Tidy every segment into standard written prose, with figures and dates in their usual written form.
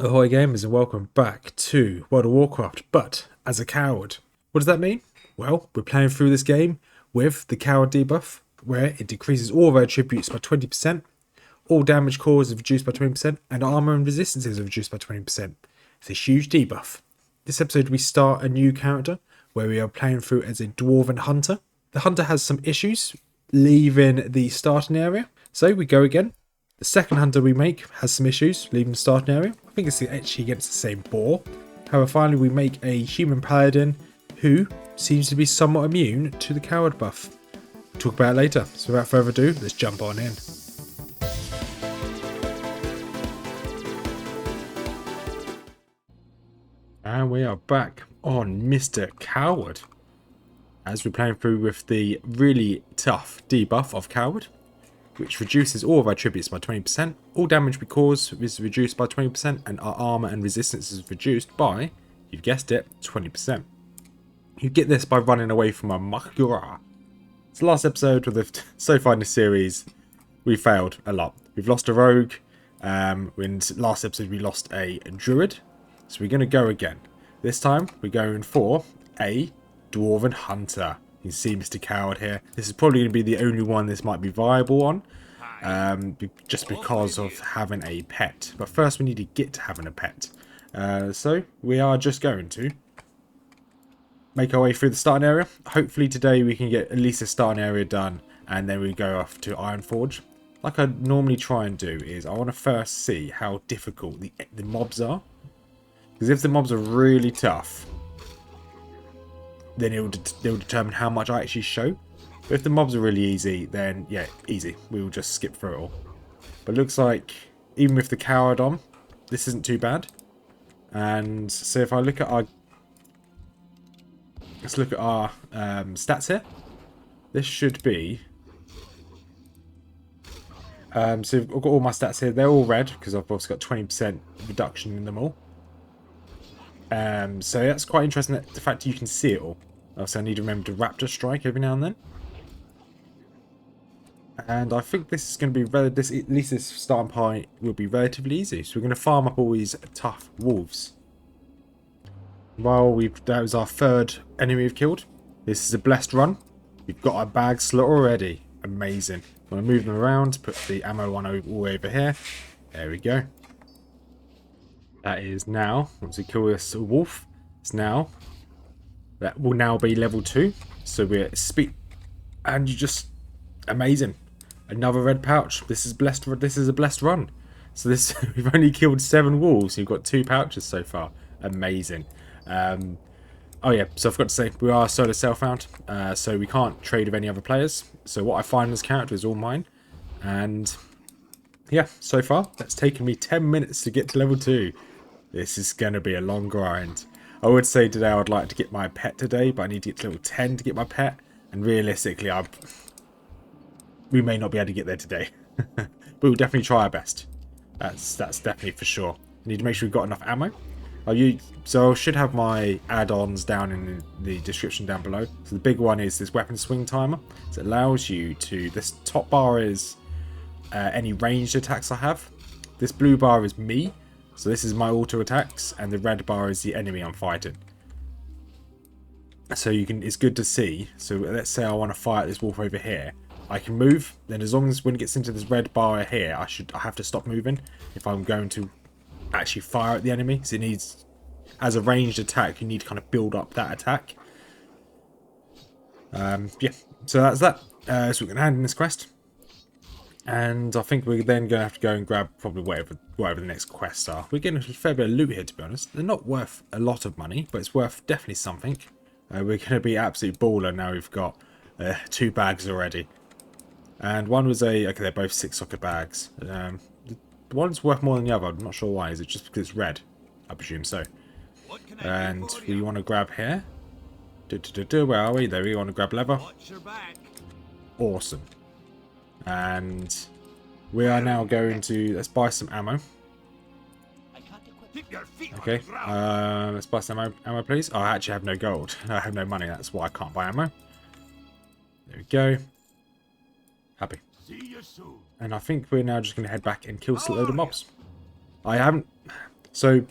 Ahoy gamers and welcome back to World of Warcraft, but as a coward. What does that mean? Well, we're playing through this game with the coward debuff, where it decreases all of our attributes by 20%, all damage caused is reduced by 20%, and armour and resistances are reduced by 20%. It's a huge debuff. This episode we start a new character, where we are playing through as a Dwarven Hunter. The Hunter has some issues leaving the starting area, so we go again. The second hunter we make has some issues leaving the starting area. I think it's actually against the same boar. However, finally we make a human paladin who seems to be somewhat immune to the coward buff. We'll talk about it later. So without further ado, let's jump on in. And we are back on Mr. Coward, as we're playing through with the really tough debuff of Coward, which reduces all of our attributes by 20%, all damage we cause is reduced by 20%, and our armour and resistance is reduced by, you've guessed it, 20%. You get this by running away from a Makura. It's the last episode so far in the series, we failed a lot. We've lost a rogue, in last episode we lost a druid, so we're going to go again. This time we're going for a Dwarven Hunter. You can see Mr. Coward here. This is probably going to be the only one this might be viable on, just because of having a pet. But first we need to get to having a pet. So we are just going to make our way through the starting area. Hopefully today we can get at least the starting area done, and then we go off to Ironforge. Like I normally try and do is I want to first see how difficult the mobs are. Because if the mobs are really tough, then it'll determine how much I actually show. But if the mobs are really easy, then yeah, easy. We will just skip through it all. But it looks like even with the coward on, this isn't too bad. And so if I look at our, let's look at our stats here. This should be. So I've got all my stats here. They're all red because I've also got 20% reduction in them all. So that's quite interesting, that the fact you can see it all. Also, I need to remember to Raptor Strike every now and then. And I think this is going to be at least this starting point will be relatively easy. So we're going to farm up all these tough wolves. That was our third enemy we've killed. This is a blessed run. We've got our bag slot already. Amazing. I'm going to move them around, put the ammo one all the way over here. There we go. That is now, once we kill this wolf, that will now be level 2. So we're speed, and you just, amazing. Another red pouch. This is blessed. This is a blessed run. So this, we've only killed 7 wolves. We've got 2 pouches so far. Amazing. Oh yeah, so I forgot to say, we are solo self-found, so we can't trade with any other players. So what I find in this character is all mine. And yeah, so far, that's taken me 10 minutes to get to level 2. This is going to be a long grind. I would say today I would like to get my pet today, but I need to get to level 10 to get my pet. And realistically, we may not be able to get there today. But we'll definitely try our best. That's definitely for sure. I need to make sure we've got enough ammo. So I should have my add-ons down in the description down below. So the big one is this weapon swing timer. So it allows you to, this top bar is any ranged attacks I have. This blue bar is me. So this is my auto attacks, and the red bar is the enemy I'm fighting. So it's good to see. So let's say I want to fight this wolf over here. I can move. Then as long as when it gets into this red bar here, I have to stop moving if I'm going to actually fire at the enemy. So it needs, as a ranged attack, you need to kind of build up that attack. Yeah. So that's that. So we're going to hand in this quest. And I think we're then going to have to go and grab probably whatever the next quests are. We're getting a fair bit of loot here, to be honest. They're not worth a lot of money, but it's worth definitely something. We're going to be absolute baller now. We've got 2 bags already. And one was okay, they're both 6-socket bags. The one's worth more than the other. I'm not sure why. Is it just because it's red? I presume so. And we want to grab here. Where are we? There we want to grab leather. Awesome. And we are now going to, let's buy some ammo. Okay, let's buy some ammo please. Oh, I actually have no gold. I have no money, that's why I can't buy ammo. There we go. Happy. And I think we're now just going to head back and kill a load of mobs. I So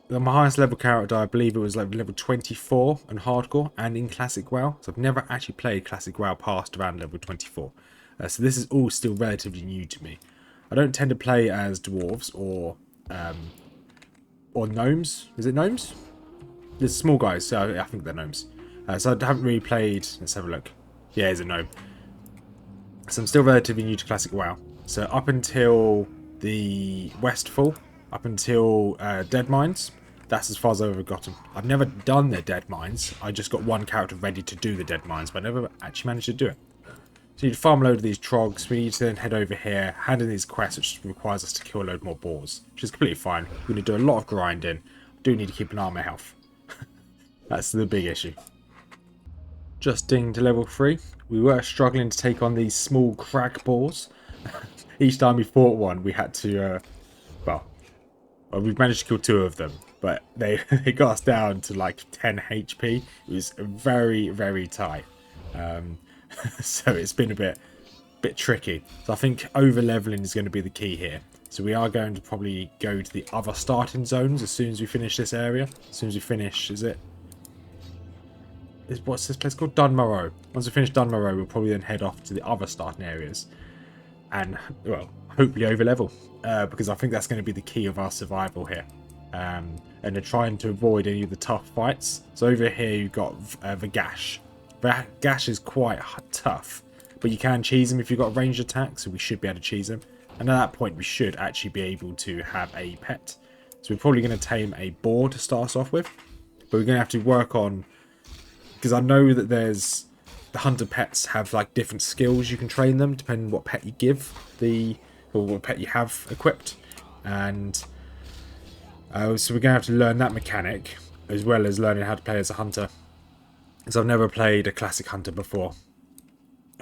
my highest level character, I believe it was like level 24 on hardcore and in classic WoW. So I've never actually played classic WoW past around level 24. So this is all still relatively new to me. I don't tend to play as dwarves or gnomes. Is it gnomes? There's small guys, so I think they're gnomes. So I haven't really played. Let's have a look. Yeah, it's a gnome. So I'm still relatively new to classic WoW. So up until the Westfall, up until Dead Mines, that's as far as I've ever gotten. I've never done the Dead Mines. I just got one character ready to do the Dead Mines, but I never actually managed to do it. So you need to farm a load of these trogs. We need to then head over here, hand in these quests, which requires us to kill a load more boars, which is completely fine. We're going to do a lot of grinding. Do need to keep an eye on my health. That's the big issue. Just dinged to level 3. We were struggling to take on these small crag boars. Each time we fought one, we had to, well, we've managed to kill 2 of them, but they got us down to like 10 HP. It was very, very tight. So it's been a bit tricky. So I think over leveling is going to be the key here. So we are going to probably go to the other starting zones as soon as we finish this area. As soon as we finish, what's this place called? Dunmorrow. Once we finish Dunmorrow, we'll probably then head off to the other starting areas. And, well, hopefully over level. Because I think that's going to be the key of our survival here. And they're trying to avoid any of the tough fights. So over here you've got the Gash. Gash is quite tough, but you can cheese him if you've got a ranged attack, so we should be able to cheese him. And at that point, we should actually be able to have a pet. So we're probably going to tame a boar to start us off with, but we're going to have to work on, because I know that the hunter pets have like different skills you can train them depending on what pet you give or what pet you have equipped, and so we're going to have to learn that mechanic as well as learning how to play as a hunter. So I've never played a classic hunter before.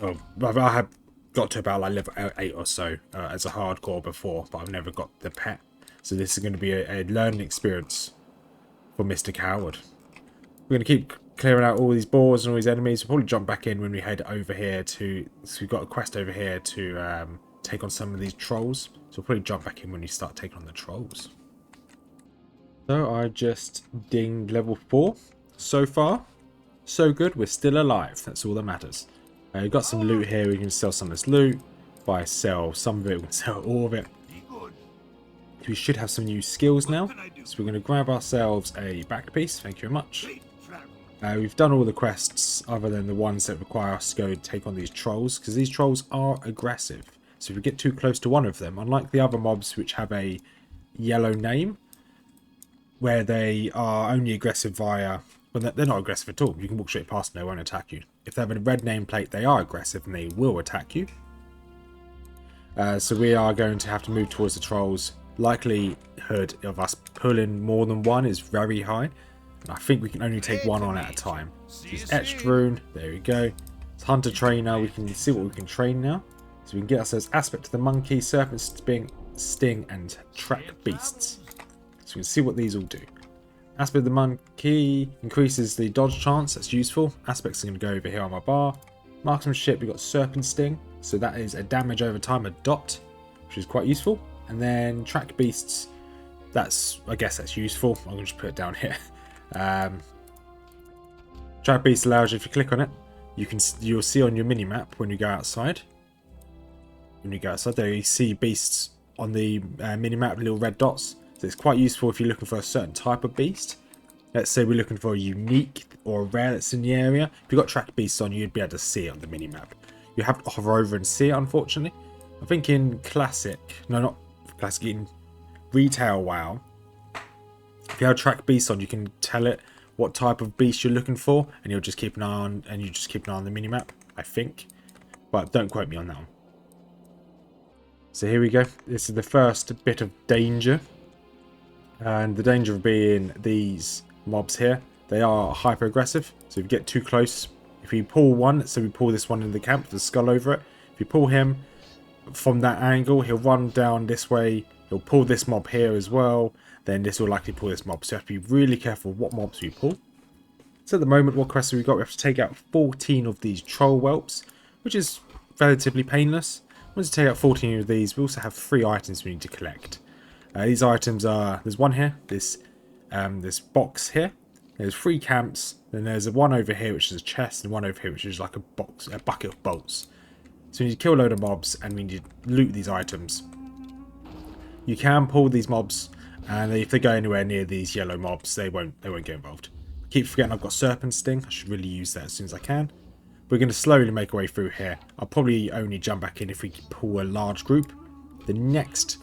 Oh, I have got to about like level 8 or so as a hardcore before, but I've never got the pet. So this is going to be a learning experience for Mr. Coward. We're going to keep clearing out all these boars and all these enemies. We'll probably jump back in when we head over here to... So we've got a quest over here to take on some of these trolls. So we'll probably jump back in when we start taking on the trolls. So I just dinged level 4 so far. So good, we're still alive. That's all that matters. We've got some loot here. We can sell some of this loot. Buy, sell some of it. We can sell all of it. We should have some new skills now. So we're going to grab ourselves a back piece. Thank you very much. We've done all the quests other than the ones that require us to go take on these trolls, because these trolls are aggressive. So if we get too close to one of them, unlike the other mobs which have a yellow name, where they are only aggressive via... Well, they're not aggressive at all. You can walk straight past and they won't attack you. If they have a red nameplate, they are aggressive and they will attack you. So we are going to have to move towards the trolls. Likelihood of us pulling more than one is very high. And I think we can only take one on at a time. It's etched rune. There we go. It's hunter trainer. We can see what we can train now. So we can get ourselves aspect of the monkey, serpent sting, and track beasts. So we can see what these all do. Aspect of the monkey increases the dodge chance. That's useful. Aspects are going to go over here on my bar. Marksmanship, we've got serpent sting. So that is a damage over time, a dot, which is quite useful. And then track beasts. I guess that's useful. I'm going to just put it down here. Track beast allows you, if you click on it, you'll see on your mini map when you go outside. When you go outside there, you see beasts on the mini map, little red dots. So it's quite useful if you're looking for a certain type of beast. Let's say we're looking for a unique or a rare that's in the area. If you've got track beasts on, you'd be able to see it on the mini map. You have to hover over and see it, unfortunately. I think in classic, no, not classic, in retail WoW, if you have track beasts on, you can tell it what type of beast you're looking for, and you'll just keep an eye on, the minimap, I think. But don't quote me on that one. So here we go. This is the first bit of danger. And the danger of being these mobs here, they are hyper aggressive. So if you get too close, if we pull one, so we pull this one in the camp with the skull over it. If you pull him from that angle, he'll run down this way. He'll pull this mob here as well. Then this will likely pull this mob. So you have to be really careful what mobs we pull. So at the moment, what quests have we got? We have to take out 14 of these troll whelps, which is relatively painless. Once you take out 14 of these, we also have 3 items we need to collect. These items are, there's one here, this box here. There's 3 camps. Then there's one over here which is a chest, and one over here which is like a bucket of bolts. So we need to kill a load of mobs and we need to loot these items. You can pull these mobs, and if they go anywhere near these yellow mobs, they won't get involved. Keep forgetting I've got Serpent Sting. I should really use that as soon as I can. We're going to slowly make our way through here. I'll probably only jump back in if we pull a large group. The next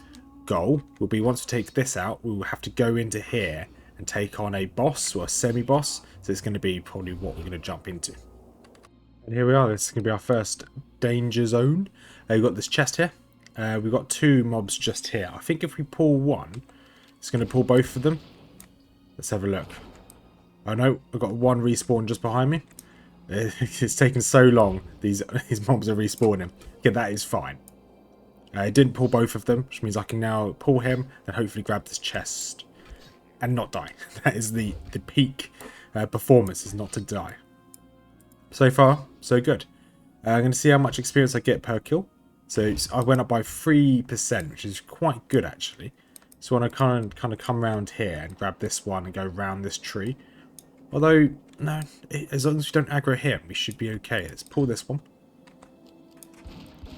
goal will be, once we take this out, we will have to go into here and take on a boss or a semi-boss. So it's going to be probably what we're going to jump into. And here we are. This is going to be our first danger zone. We've got this chest here. We've got 2 mobs just here. I think if we pull one, it's going to pull both of them. Let's have a look. Oh no, I've got one respawn just behind me. It's taken so long. These mobs are respawning. Okay, that is fine. It didn't pull both of them, which means I can now pull him and hopefully grab this chest and not die. That is the peak performance, is not to die. So far, so good. I'm going to see how much experience I get per kill. So I went up by 3%, which is quite good actually. So I want to kind of come around here and grab this one and go around this tree. Although, no, as long as we don't aggro him, we should be okay. Let's pull this one.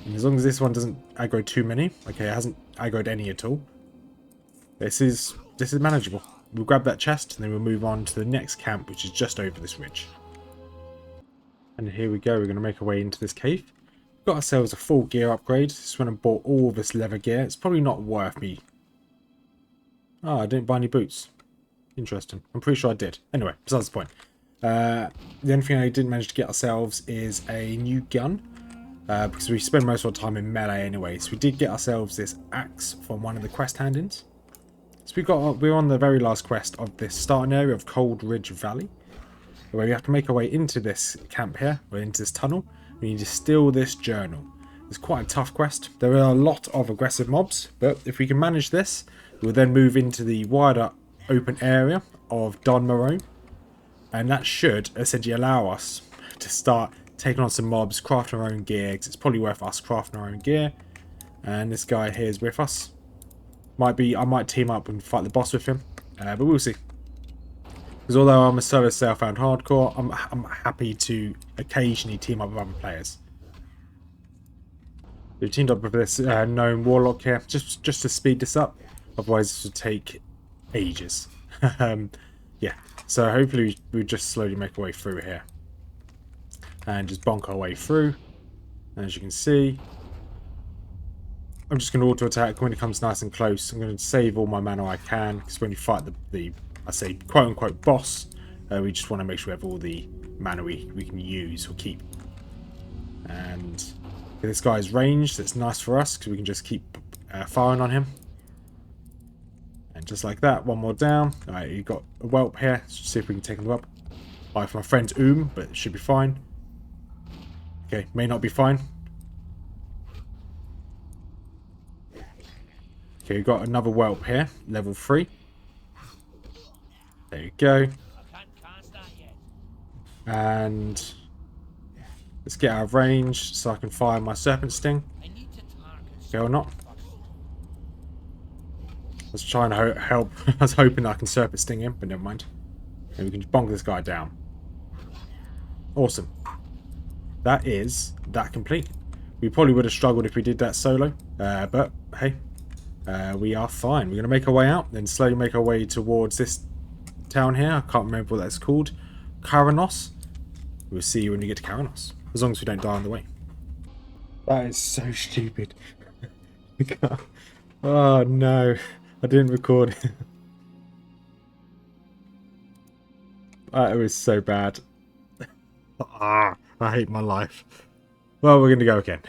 And as long as this one doesn't aggro too many. Okay, it hasn't aggroed any at all. This is manageable. We'll grab that chest and then we'll move on to the next camp, which is just over this ridge. And here we go. We're going to make our way into this cave. We've got ourselves a full gear upgrade. Just went and bought all this leather gear. It's probably not worth me. Oh, I didn't buy any boots. Interesting. I'm pretty sure I did. Anyway, besides the point. The only thing I didn't manage to get ourselves is a new gun. Because we spend most of our time in melee anyway. So we did get ourselves this axe from one of the quest hand-ins. So we're on the very last quest of this starting area of Cold Ridge Valley, where we have to make our way into this camp here, or into this tunnel. We need to steal this journal. It's quite a tough quest. There are a lot of aggressive mobs, but if we can manage this, we'll then move into the wider open area of Don Moreau, and that should essentially allow us to start taking on some mobs, crafting our own gear, because it's probably worth us crafting our own gear. And this guy here is with us. I might team up and fight the boss with him, but we'll see. Because although I'm a solo self-found hardcore, I'm happy to occasionally team up with other players. We've teamed up with this gnome warlock here, just to speed this up. Otherwise, this would take ages. Yeah, so hopefully we just slowly make our way through here. And just bonk our way through. And as you can see, I'm just going to auto-attack when it comes nice and close. I'm going to save all my mana I can, because when you fight the I say quote-unquote boss, we just want to make sure we have all the mana we can use or keep. And this guy's ranged, so it's nice for us, because we can just keep firing on him. And just like that, one more down. Alright, you've got a whelp here. Let's see if we can take him up. Alright, for my friend's but it should be fine. Okay, may not be fine. Okay, we've got another whelp here, level 3. There you go. And let's get out of range so I can fire my Serpent Sting. Okay or not. I was trying to help. I was hoping I can Serpent Sting him, but never mind. And we can just bonk this guy down. Awesome. That is that complete. We probably would have struggled if we did that solo. But hey, we are fine. We're going to make our way out, then slowly make our way towards this town here. I can't remember what that's called. Karanos. We'll see you when we get to Karanos. As long as we don't die on the way. That is so stupid. Oh no. I didn't record it. That was so bad. I hate my life. Well, we're going to go again.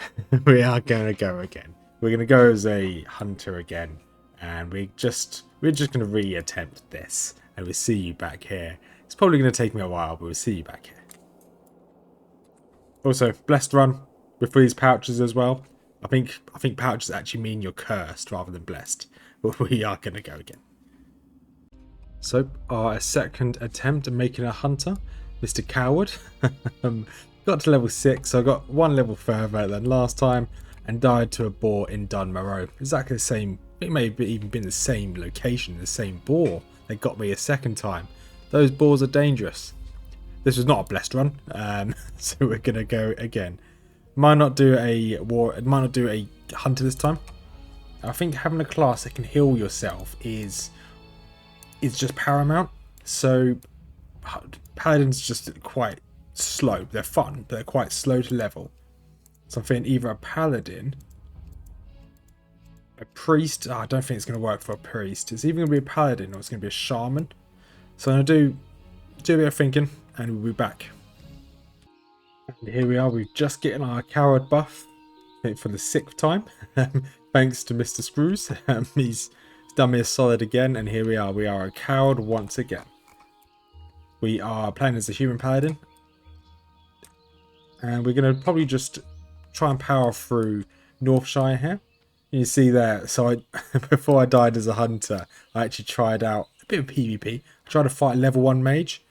We are going to go again. We're going to go as a hunter again. And we're just going to re-attempt this. And we'll see you back here. It's probably going to take me a while, but we'll see you back here. Also, blessed run with these pouches as well. I think pouches actually mean you're cursed rather than blessed. But we are going to go again. So, our second attempt at making a hunter, Mr. Coward. Got to level 6, so I got one level further than last time and died to a boar in Dun Moreau. Exactly the same It may have even been the same location, the same boar that got me a second time. Those boars are dangerous. This was not a blessed run, so we're gonna go again. Might not do a hunter this time. I think having a class that can heal yourself is just paramount. So paladins just quite slow. They're fun, but they're quite slow to level. So I'm thinking either a paladin, a priest. I don't think it's going to work for a priest. It's either going to be a paladin or it's going to be a shaman. So I'm going to do a bit of thinking, and we'll be back. And here we are. We're just getting our coward buff, I think for the 6th time. Thanks to Mr. Screws. He's done me a solid again, and here we are. We are a coward once again. We are playing as a human paladin, and we're going to probably just try and power through Northshire here. You see there, so before I died as a hunter, I actually tried out a bit of PvP. I tried to fight a level 1 mage,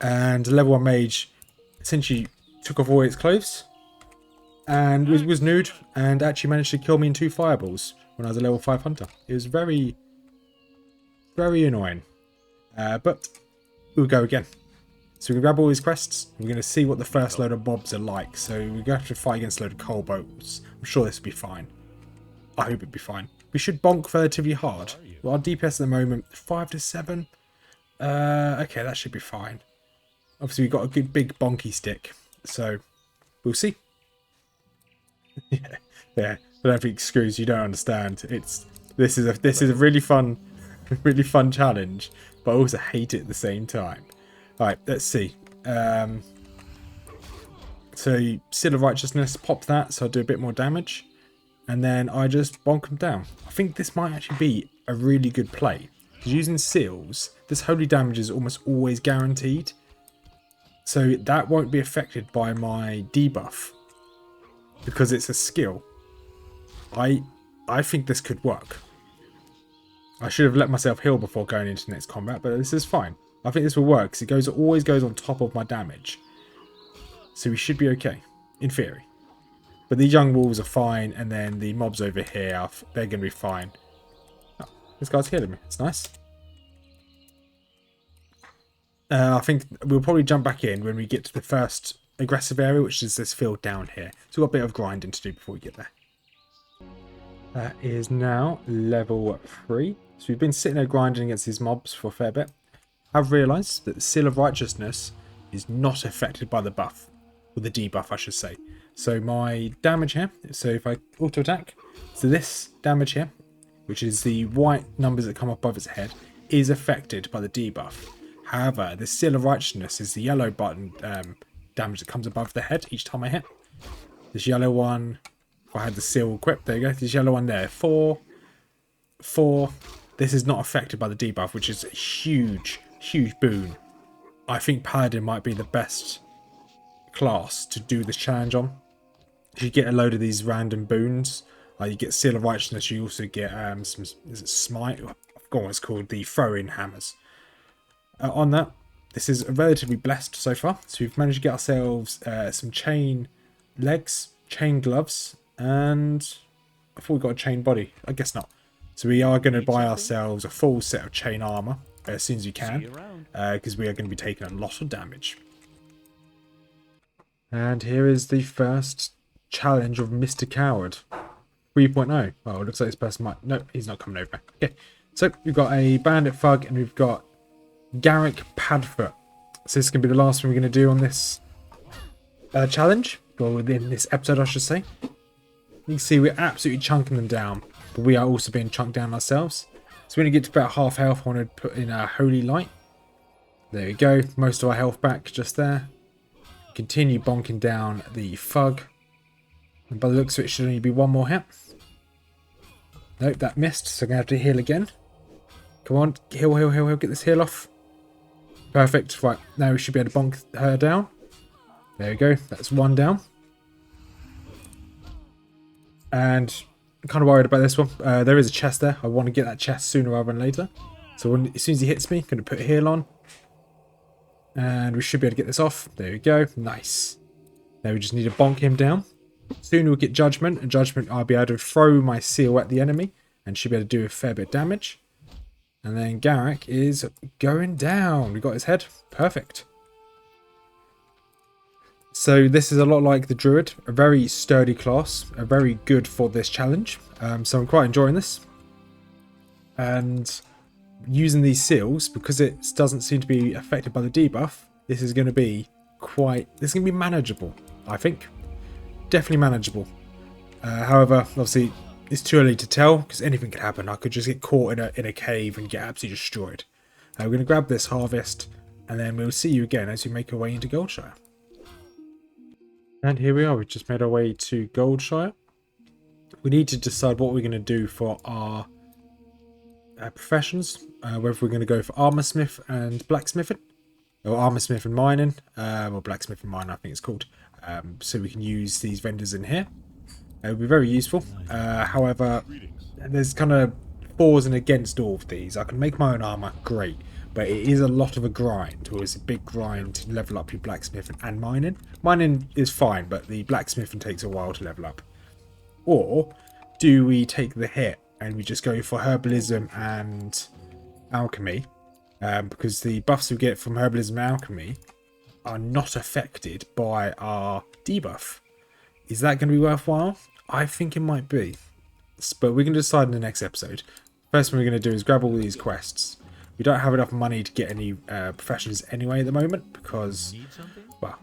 and a level 1 mage essentially took off all its clothes and was nude, and actually managed to kill me in 2 fireballs when I was a level 5 hunter. It was very, very annoying, but we'll go again. So we're going to grab all these quests, and we're going to see what the first load of mobs are like. So we're going to have to fight against a load of coal bolts. I'm sure this will be fine. I hope it'll be fine. We should bonk relatively hard. Well, our DPS at the moment, 5 to 7. Okay, that should be fine. Obviously, we've got a good big bonky stick, so we'll see. Yeah. I don't think Screws, you don't understand. This is a really fun challenge, but I also hate it at the same time. All right, let's see. So Seal of Righteousness, pop that, so I do a bit more damage, and then I just bonk them down. I think this might actually be a really good play. Because using seals, this holy damage is almost always guaranteed. So that won't be affected by my debuff, because it's a skill. I think this could work. I should have let myself heal before going into next combat, but this is fine. I think this will work, because it always goes on top of my damage. So we should be okay, in theory. But these young wolves are fine, and then the mobs over here, they're going to be fine. Oh, this guy's healing me. It's nice. I think we'll probably jump back in when we get to the first aggressive area, which is this field down here. So we've got a bit of grinding to do before we get there. That is now level 3. So we've been sitting there grinding against these mobs for a fair bit. I've realised that the Seal of Righteousness is not affected by the buff, or the debuff I should say. So my damage here, so if I auto attack, so this damage here, which is the white numbers that come up above its head, is affected by the debuff. However, the Seal of Righteousness is the yellow button damage that comes above the head each time I hit. This yellow one, if I had the seal equipped, there you go, this yellow one there, 4. This is not affected by the debuff, which is a huge boon. I think Paladin might be the best class to do this challenge on. If you get a load of these random boons, you get Seal of Righteousness, you also get some, is it Smite? I forgot what it's called, the throw-in hammers. On that, this is relatively blessed so far. So we've managed to get ourselves some chain legs, chain gloves, and I thought we got a chain body. I guess not. So we are going to buy ourselves a full set of chain armour as soon as we can, because we are going to be taking a lot of damage. And here is the first challenge of Mr. Coward 3.0. Oh, it looks like this person might... No, he's not coming over. Okay, so we've got a Bandit Thug and we've got Garrick Padfoot. So this is going to be the last one we're going to do on this challenge, or within this episode I should say. You can see we're absolutely chunking them down, but we are also being chunked down ourselves. So when you get to about half health, I want to put in a Holy Light. There we go, most of our health back just there. Continue bonking down the Thug. And by the looks of it, should only be one more hit. Nope, that missed, so I'm going to have to heal again. Come on, heal, get this heal off. Perfect, right, now we should be able to bonk her down. There we go, that's one down. And I'm kind of worried about this one. There is a chest there. I want to get that chest sooner rather than later. So as soon as he hits me, I'm going to put a heal on. And we should be able to get this off. There we go, nice. Now we just need to bonk him down. Soon we'll get Judgment, and Judgment I'll be able to throw my seal at the enemy. and should be able to do a fair bit of damage. And then Garrick is going down. We got his head. Perfect. So this is a lot like the Druid, a very sturdy class, a very good for this challenge. So I'm quite enjoying this. And using these seals, because it doesn't seem to be affected by the debuff, this is going to be manageable, I think. Definitely manageable. However, obviously, it's too early to tell, because anything could happen. I could just get caught in a cave and get absolutely destroyed. We're going to grab this harvest, and then we'll see you again as we make our way into Goldshire. And here we are, we've just made our way to Goldshire. We need to decide what we're going to do for our professions, whether we're going to go for armoursmith and blacksmithing, or armoursmith and mining, or blacksmith and mining I think it's called, so we can use these vendors in here. It would be very useful. However, there's kind of fors and against all of these. I can make my own armour, great, but it is a lot of a grind, or it's a big grind to level up your blacksmithing and mining. Mining is fine, but the blacksmithing takes a while to level up. Or do we take the hit and we just go for herbalism and alchemy, because the buffs we get from herbalism and alchemy are not affected by our debuff. Is that going to be worthwhile? I think it might be, but we can decide in the next episode. First thing we're going to do is grab all these quests. We don't have enough money to get any professions anyway at the moment, because, well,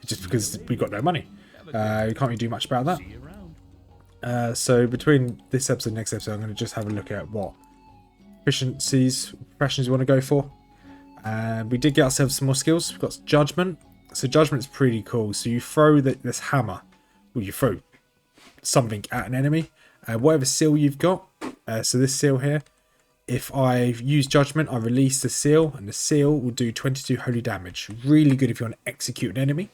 just because we've got no money. We can't really do much about that. So between this episode and next episode, I'm going to just have a look at what professions we want to go for. We did get ourselves some more skills. We've got judgment. So judgment's pretty cool. So you throw this hammer, well, you throw something at an enemy, whatever seal you've got. So this seal here, if I use judgment, I release the seal, and the seal will do 22 holy damage. Really good if you want to execute an enemy.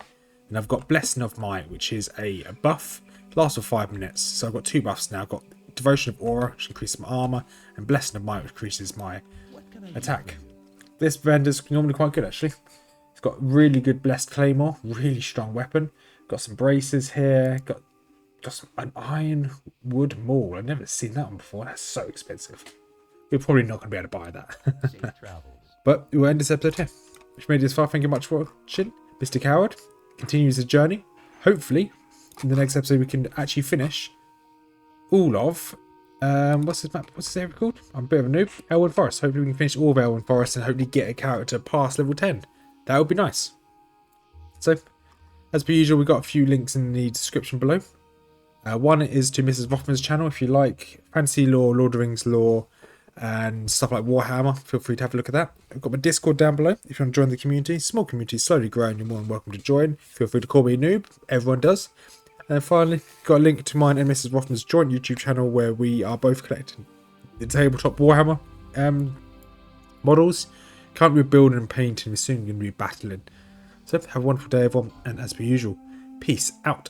And I've got blessing of might, which is a buff. Lasts for 5 minutes. So I've got 2 buffs now. I've got devotion of aura, which increases my armor, and blessing of might, which increases my attack. This vendor's normally quite good, actually. It's got really good blessed claymore, really strong weapon. Got some braces here. Got an iron wood maul. I've never seen that one before. That's so expensive. We're probably not going to be able to buy that. But we'll end this episode here. If you made it this far, thank you much for watching. Mr. Coward continues his journey. Hopefully, in the next episode, we can actually finish all of what's this area called? I'm a bit of a noob. Elwyn Forest. Hopefully we can finish all of Elwyn Forest and hopefully get a character past level 10. That would be nice. So, as per usual, we've got a few links in the description below. One is to Mrs Rothmers Channel. If you like fantasy lore, Lord of the Rings lore, and stuff like Warhammer, feel free to have a look at that. I've got my Discord down below if you want to join the community. Small community, slowly growing. You're more than welcome to join. Feel free to call me a noob. Everyone does. And finally, got a link to mine and Mrs Rothmers' joint YouTube channel where we are both collecting the tabletop Warhammer models. Currently we're building and painting. We're soon going to be battling. So have a wonderful day, everyone. And as per usual, peace out.